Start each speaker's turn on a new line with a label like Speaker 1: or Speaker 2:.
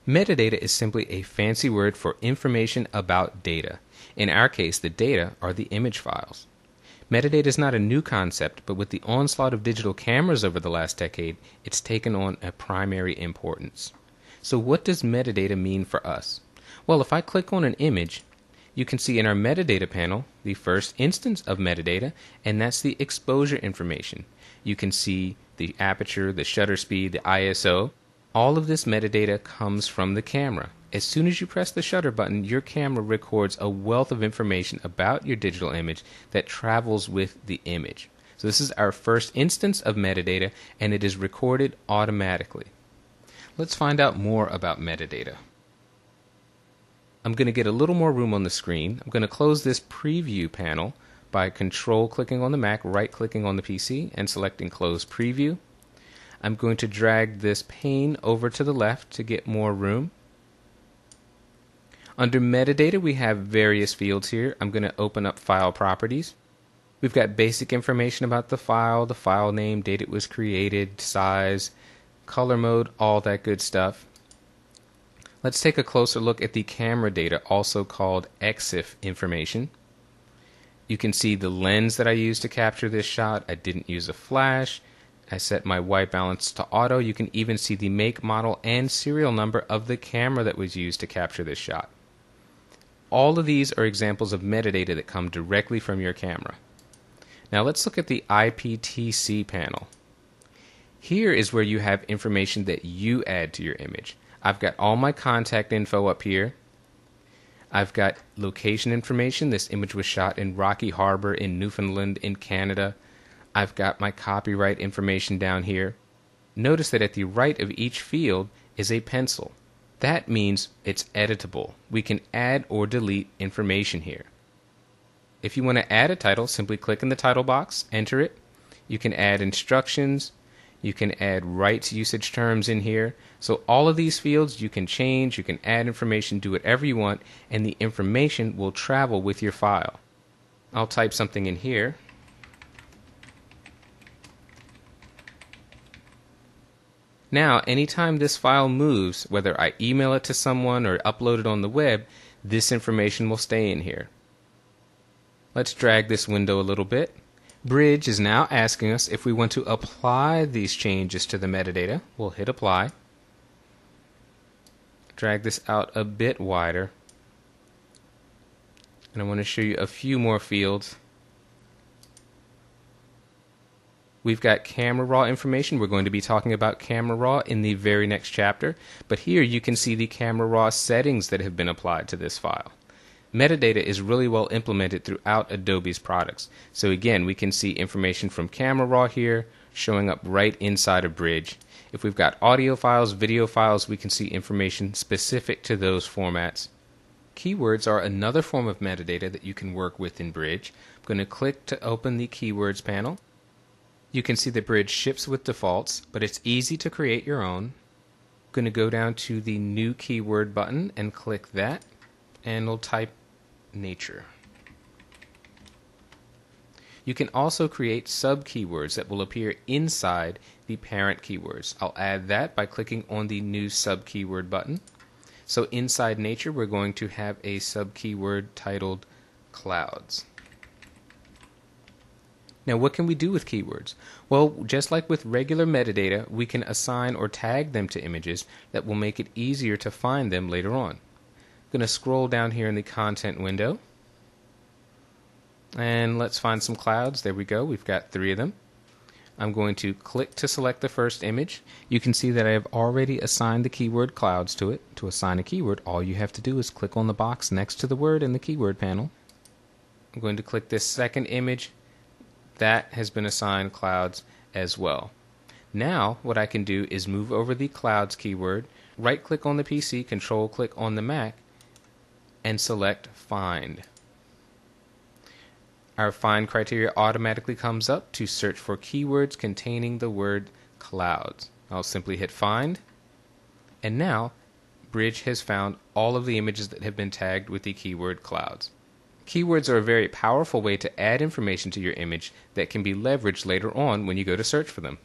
Speaker 1: Metadata is simply a fancy word for information about data. In our case, the data are the image files. Metadata is not a new concept, but with the onslaught of digital cameras over the last decade, it's taken on a primary importance. So what does metadata mean for us? Well, if I click on an image, you can see in our metadata panel the first instance of metadata, and that's the exposure information. You can see the aperture, the shutter speed, the ISO. All of this metadata comes from the camera. As soon as you press the shutter button, your camera records a wealth of information about your digital image that travels with the image. So this is our first instance of metadata, and it is recorded automatically. Let's find out more about metadata. I'm going to get a little more room on the screen. I'm going to close this preview panel by control-clicking on the Mac, right-clicking on the PC, and selecting Close Preview. I'm going to drag this pane over to the left to get more room. Under metadata, we have various fields here. I'm going to open up File Properties. We've got basic information about the file name, date it was created, size, color mode, all that good stuff. Let's take a closer look at the camera data, also called EXIF information. You can see the lens that I used to capture this shot. I didn't use a flash. I set my white balance to auto. You can even see the make, model, and serial number of the camera that was used to capture this shot. All of these are examples of metadata that come directly from your camera. Now let's look at the IPTC panel. Here is where you have information that you add to your image. I've got all my contact info up here. I've got location information. This image was shot in Rocky Harbor in Newfoundland in Canada. I've got my copyright information down here. Notice that at the right of each field is a pencil. That means it's editable. We can add or delete information here. If you want to add a title, simply click in the title box, enter it. You can add instructions. You can add rights usage terms in here. So all of these fields you can change, you can add information, do whatever you want, and the information will travel with your file. I'll type something in here. Now, anytime this file moves, whether I email it to someone or upload it on the web, this information will stay in here. Let's drag this window a little bit. Bridge is now asking us if we want to apply these changes to the metadata. We'll hit apply. Drag this out a bit wider. And I want to show you a few more fields. We've got camera raw information. We're going to be talking about camera raw in the very next chapter. But here you can see the camera raw settings that have been applied to this file. Metadata is really well implemented throughout Adobe's products. So again, we can see information from camera raw here showing up right inside of Bridge. If we've got audio files, video files, we can see information specific to those formats. Keywords are another form of metadata that you can work with in Bridge. I'm going to click to open the Keywords panel. You can see that Bridge ships with defaults, but it's easy to create your own. I'm going to go down to the New Keyword button and click that, and we'll type nature. You can also create sub-keywords that will appear inside the parent keywords. I'll add that by clicking on the New Sub-Keyword button. So inside nature, we're going to have a sub-keyword titled clouds. Now, what can we do with keywords? Well, just like with regular metadata, we can assign or tag them to images that will make it easier to find them later on. I'm going to scroll down here in the content window. And let's find some clouds. There we go. We've got 3 of them. I'm going to click to select the first image. You can see that I have already assigned the keyword clouds to it. To assign a keyword, all you have to do is click on the box next to the word in the keyword panel. I'm going to click this second image. That has been assigned clouds as well. Now what I can do is move over the clouds keyword, right click on the PC, control click on the Mac, and select find. Our find criteria automatically comes up to search for keywords containing the word clouds. I'll simply hit find, and now Bridge has found all of the images that have been tagged with the keyword clouds. Keywords are a very powerful way to add information to your image that can be leveraged later on when you go to search for them.